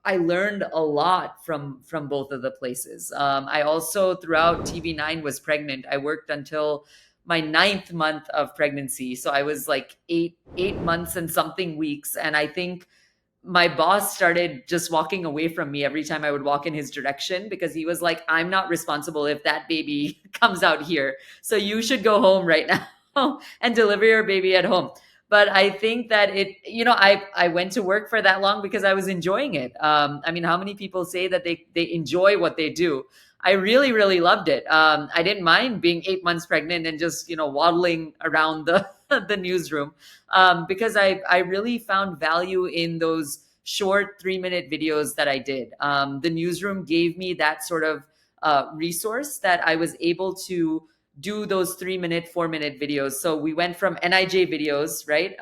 I learned a lot from both of the places. I also, throughout TV9, was pregnant. I worked until my ninth month of pregnancy. So I was like eight months and something weeks. And I think my boss started just walking away from me every time I would walk in his direction, because he was like, I'm not responsible if that baby comes out here. So you should go home right now and deliver your baby at home. But I think that I went to work for that long because I was enjoying it. I mean, how many people say that they enjoy what they do? I really, really loved it. I didn't mind being 8 months pregnant and just, waddling around the, the newsroom, because I really found value in those short 3-minute videos that I did. The newsroom gave me that sort of resource that I was able to do those 3-minute, 4-minute videos. So we went from NIJ videos, right?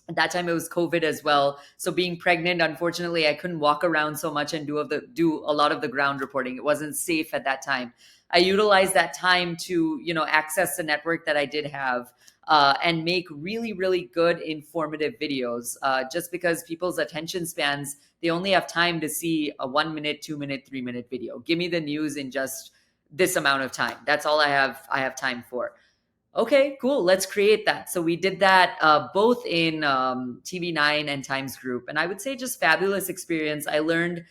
At that time it was COVID as well, so being pregnant, unfortunately I couldn't walk around so much and do a lot of the ground reporting. It wasn't safe at that time. I utilized that time to access the network that I did have, and make really really good informative videos, just because people's attention spans, they only have time to see a 1 minute, 2 minute, 3-minute video. Give me the news in just this amount of time. That's all I have time for. Okay, cool. Let's create that. So we did that both in TV9 and Times Group. And I would say just fabulous experience. I learned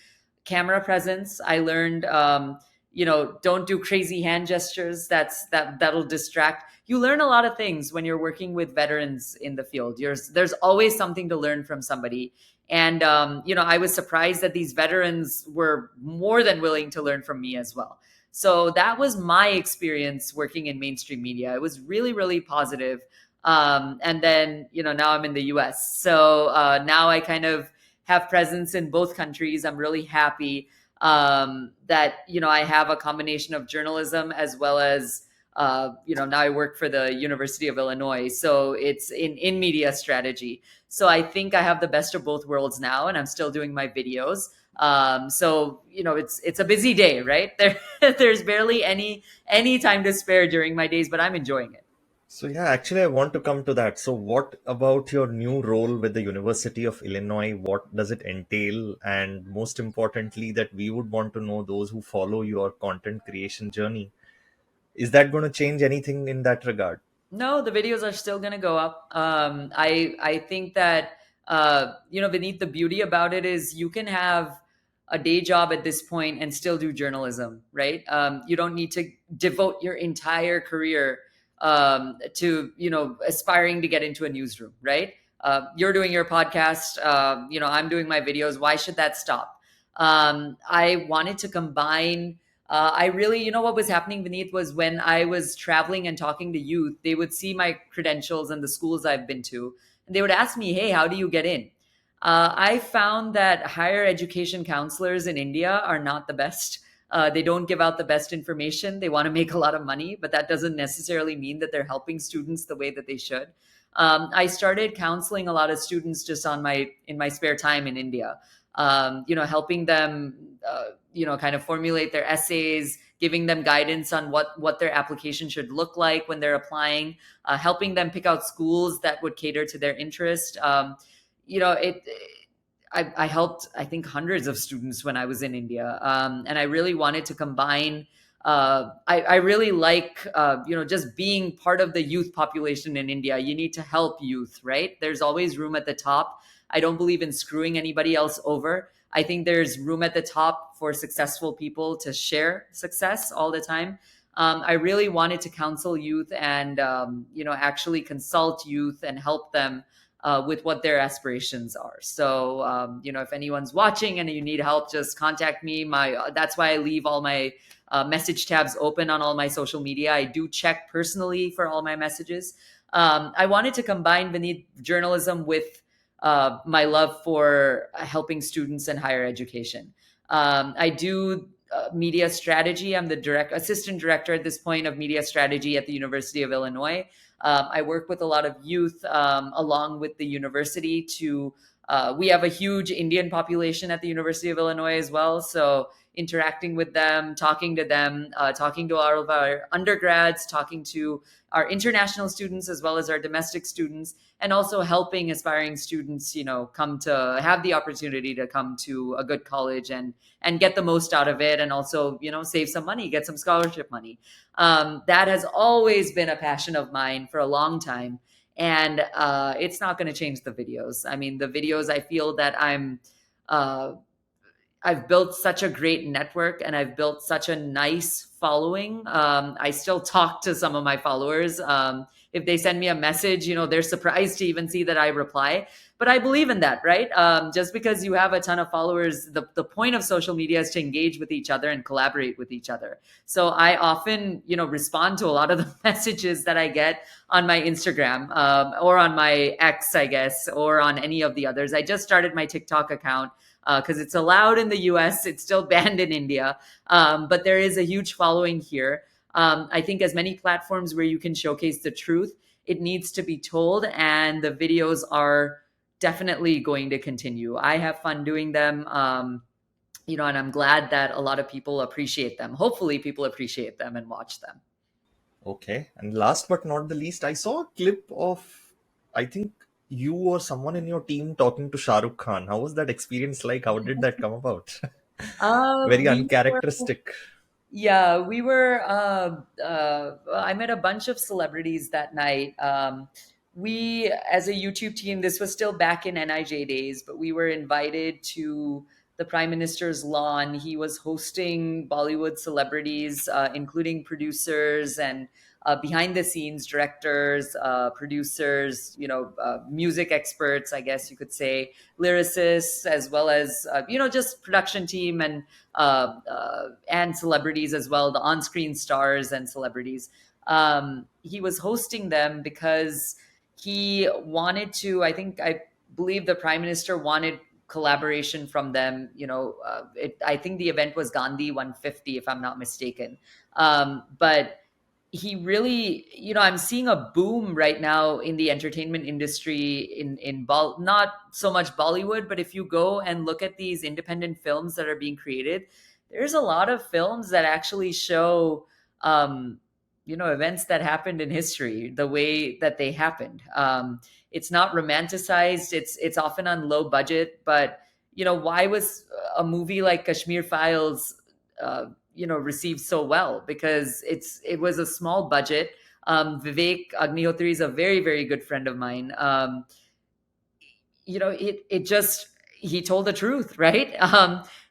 camera presence. I learned, don't do crazy hand gestures. That'll distract. You learn a lot of things when you're working with veterans in the field. There's always something to learn from somebody. And, I was surprised that these veterans were more than willing to learn from me as well. So that was my experience working in mainstream media. It was really, really positive. And then, now I'm in the US. So now I kind of have presence in both countries. I'm really happy that, I have a combination of journalism as well as, now I work for the University of Illinois. So it's in media strategy. So I think I have the best of both worlds now, and I'm still doing my videos. So it's a busy day, right? There's barely any time to spare during my days, but I'm enjoying it. So yeah, actually, I want to come to that. So what about your new role with the University of Illinois? What does it entail? And most importantly, that we would want to know, those who follow your content creation journey, is that going to change anything in that regard? No, the videos are still going to go up. I think that Vineet, the beauty about it is you can have a day job at this point and still do journalism, right? You don't need to devote your entire career to aspiring to get into a newsroom, right? You're doing your podcast, I'm doing my videos. Why should that stop? I wanted to combine. I really, what was happening beneath was when I was traveling and talking to youth, they would see my credentials and the schools I've been to, and they would ask me, "Hey, how do you get in?" I found that higher education counselors in India are not the best. They don't give out the best information. They want to make a lot of money, but that doesn't necessarily mean that they're helping students the way that they should. I started counseling a lot of students just in my spare time in India. Helping them, kind of formulate their essays, giving them guidance on what their application should look like when they're applying, helping them pick out schools that would cater to their interest. It I helped, I think, hundreds of students when I was in India, and I really wanted to combine. I really like, just being part of the youth population in India. You need to help youth, right? There's always room at the top. I don't believe in screwing anybody else over. I think there's room at the top for successful people to share success all the time. I really wanted to counsel youth and, actually consult youth and help them with what their aspirations are. So, if anyone's watching and you need help, just contact me. That's why I leave all my message tabs open on all my social media. I do check personally for all my messages. I wanted to combine beneath journalism with my love for helping students in higher education. I do media strategy. I'm the assistant director at this point of media strategy at the University of Illinois. I work with a lot of youth along with the university to. We have a huge Indian population at the University of Illinois as well. So interacting with them, talking to them, talking to all of our undergrads, talking to our international students as well as our domestic students, and also helping aspiring students, come to have the opportunity to come to a good college and get the most out of it, and also, save some money, get some scholarship money. That has always been a passion of mine for a long time. And it's not going to change the videos. I mean, the videos, I feel that uh, I've built such a great network and I've built such a nice following. I still talk to some of my followers. If they send me a message, they're surprised to even see that I reply. But I believe in that, right? Just because you have a ton of followers, the point of social media is to engage with each other and collaborate with each other. So I often, respond to a lot of the messages that I get on my Instagram, or on my X, I guess, or on any of the others. I just started my TikTok account because it's allowed in the US. It's still banned in India. But there is a huge following here. I think as many platforms where you can showcase the truth, it needs to be told. And the videos are definitely going to continue. I have fun doing them. And I'm glad that a lot of people appreciate them. Hopefully people appreciate them and watch them. Okay. And last but not the least, I saw a clip of, I think, you or someone in your team talking to Shah Rukh Khan. How was that experience like? How did that come about? Very We were uncharacteristic. Yeah, we were. I met a bunch of celebrities that night. We, as a YouTube team, this was still back in NIJ days, but we were invited to the Prime Minister's lawn. He was hosting Bollywood celebrities, including producers and behind the scenes directors, producers, music experts, I guess you could say, lyricists, as well as, just production team and celebrities as well, the on-screen stars and celebrities. He was hosting them because he wanted to. I believe the prime minister wanted collaboration from them. I think the event was Gandhi 150, if I'm not mistaken. But he really, I'm seeing a boom right now in the entertainment industry not so much Bollywood, but if you go and look at these independent films that are being created, there's a lot of films that actually show events that happened in history the way that they happened. It's not romanticized. It's often on low budget, but why was a movie like Kashmir Files received so well? Because it was a small budget. Vivek Agnihotri is a very, very good friend of mine. It just, he told the truth, right?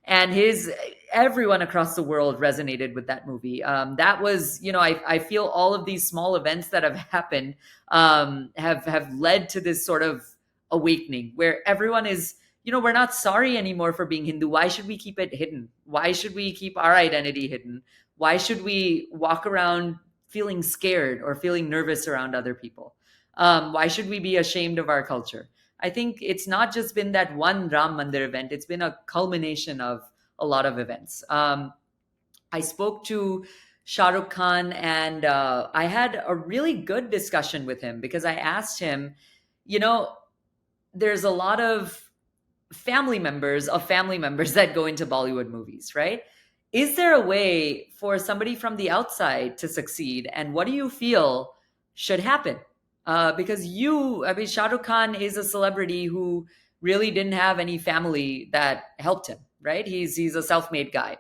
And his, everyone across the world resonated with that movie. That was, I feel all of these small events that have happened have led to this sort of awakening where everyone is, we're not sorry anymore for being Hindu. Why should we keep it hidden? Why should we keep our identity hidden? Why should we walk around feeling scared or feeling nervous around other people? Why should we be ashamed of our culture? I think it's not just been that one Ram Mandir event, it's been a culmination of a lot of events. I spoke to Shah Rukh Khan, and I had a really good discussion with him because I asked him, you know, there's a lot of family members that go into Bollywood movies, right? Is there a way for somebody from the outside to succeed? And what do you feel should happen? Because Shah Rukh Khan is a celebrity who really didn't have any family that helped him, right? He's a self-made guy.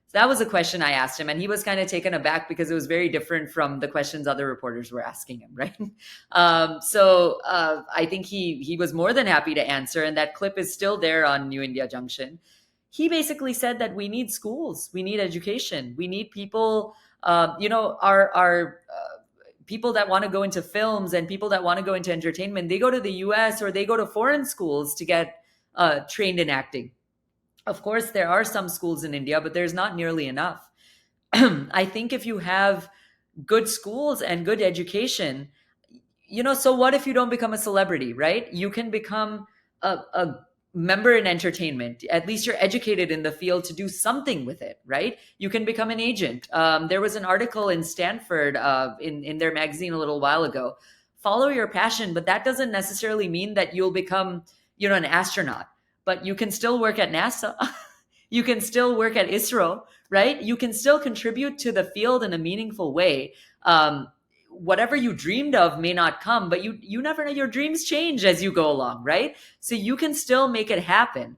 So that was a question I asked him, and he was kind of taken aback because it was very different from the questions other reporters were asking him, right? I think he was more than happy to answer, and that clip is still there on New India Junction. He basically said that we need schools, we need education, we need people, our people that want to go into films and people that want to go into entertainment. They go to the U.S. or they go to foreign schools to get trained in acting. Of course, there are some schools in India, but there's not nearly enough. I think if you have good schools and good education, so what if you don't become a celebrity, right? You can become a member in entertainment. At least you're educated in the field to do something with it, right? You can become an agent. There was an article in Stanford in their magazine a little while ago. Follow your passion, but that doesn't necessarily mean that you'll become, an astronaut. But you can still work at NASA. You can still work at ISRO, right? You can still contribute to the field in a meaningful way. Whatever you dreamed of may not come, but you never know. Your dreams change as you go along, right? So you can still make it happen,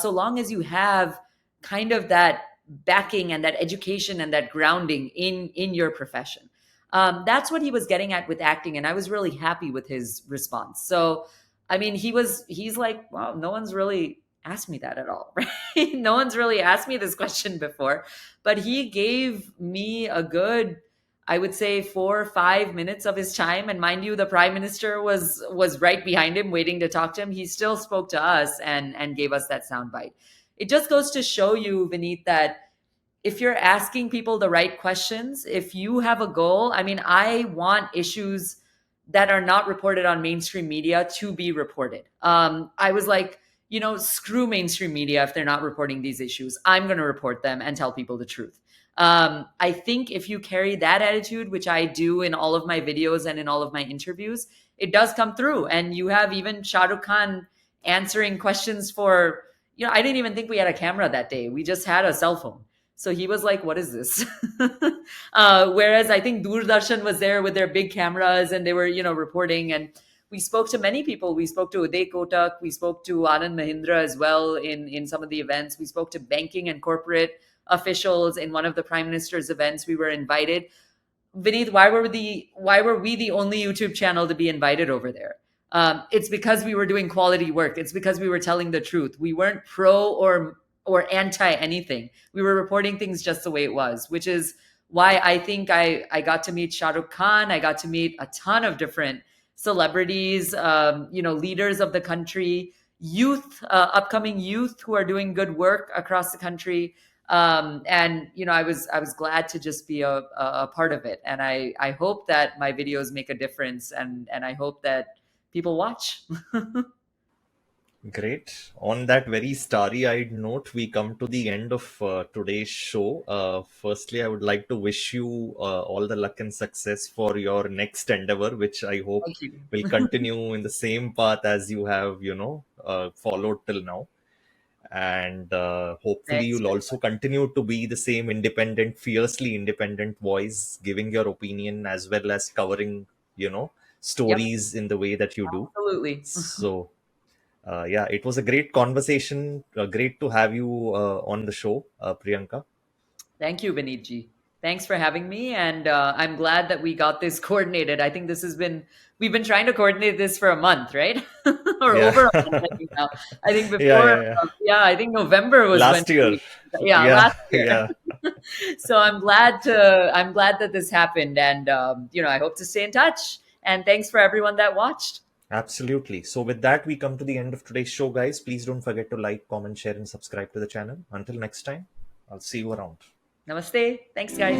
so long as you have kind of that backing and that education and that grounding in your profession. That's what he was getting at with acting, and I was really happy with his response. So, I mean, he's like, wow, no one's really asked me that at all, right? No one's really asked me this question before, but he gave me a good, I would say, 4 or 5 minutes of his time. And mind you, the prime minister was right behind him, waiting to talk to him. He still spoke to us and gave us that soundbite. It just goes to show you, Vineet, that if you're asking people the right questions, if you have a goal, I mean, I want issues that are not reported on mainstream media to be reported. I was like, screw mainstream media if they're not reporting these issues. I'm going to report them and tell people the truth. I think if you carry that attitude, which I do in all of my videos and in all of my interviews, it does come through. And you have even Shah Rukh Khan answering questions for, I didn't even think we had a camera that day. We just had a cell phone. So he was like, what is this? Whereas I think Doordarshan was there with their big cameras and they were, reporting. And we spoke to many people. We spoke to Uday Kotak. We spoke to Anand Mahindra as well in some of the events. We spoke to banking and corporate officials in one of the prime minister's events. We were invited. Vineet, why were we the only YouTube channel to be invited over there? It's because we were doing quality work. It's because we were telling the truth. We weren't pro or anti anything. We were reporting things just the way it was, which is why I think I got to meet Shah Rukh Khan. I got to meet a ton of different celebrities, leaders of the country, youth, upcoming youth who are doing good work across the country. And I was glad to just be a part of it. And I hope that my videos make a difference, and I hope that people watch. Great. On that very starry-eyed note, we come to the end of today's show. Firstly, I would like to wish you all the luck and success for your next endeavor, which I hope Thank you. will continue in the same path as you have, followed till now. And hopefully, Thanks you'll very also much. continue to be the same independent, fiercely independent voice, giving your opinion as well as covering, Yep, stories in the way that you do. absolutely. So, yeah, it was a great conversation. Great to have you on the show, Priyanka. Thank you, Vineet ji. Thanks for having me, and I'm glad that we got this coordinated. I think we've been trying to coordinate this for a month, right? Or Yeah. over a month, I think now. I think Yeah, before, yeah, yeah. yeah, I think November was when Last year. yeah, Yeah, last year. yeah. So I'm glad that this happened, and I hope to stay in touch. And thanks for everyone that watched. Absolutely. So, with that, we come to the end of today's show, guys. Please don't forget to like, comment, share, and subscribe to the channel. Until next time, I'll see you around. Namaste. Thanks, guys.